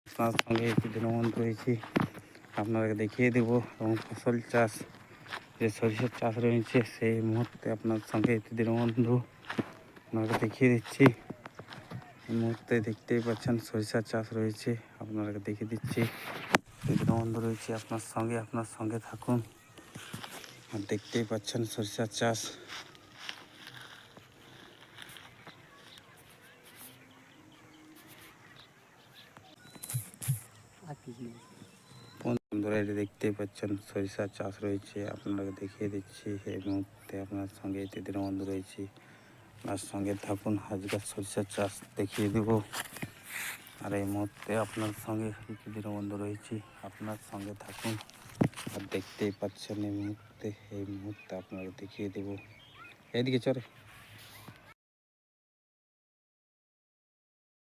আপনার সঙ্গে একটি দিনবন্ধু রয়েছি, আপনাদেরকে দেখিয়ে দেব। এবং ফসল চাষ যে সরিষার চাষ রয়েছে সেই মুহূর্তে আপনার সঙ্গে একটি দিনবন্ধু আপনাকে দেখিয়ে দিচ্ছি। এই মুহূর্তে দেখতেই পাচ্ছেন সরিষার চাষ রয়েছে, আপনাদেরকে দেখিয়ে দিচ্ছি। দিনবন্ধু রয়েছে আপনার সঙ্গে থাকুন। আর দেখতেই পাচ্ছেন সরিষার চাষ। বন্ধুরা এটা দেখতেই পাচ্ছেন সরিষার চাষ রয়েছে, আপনাকে দেখিয়ে দিচ্ছি। এই মুহূর্তে আপনার সঙ্গে এটি দিনবন্ধু রয়েছি, আপনার সঙ্গে থাকুন। আজকের সরিষার চাষ দেখিয়ে দেব। আর এই মুহূর্তে আপনার সঙ্গে একটি দিনবন্ধু রয়েছি, আপনার সঙ্গে থাকুন। আর দেখতেই পাচ্ছেন এই মুহূর্তে আপনাকে দেখিয়ে দেব। এইদিকে চলে।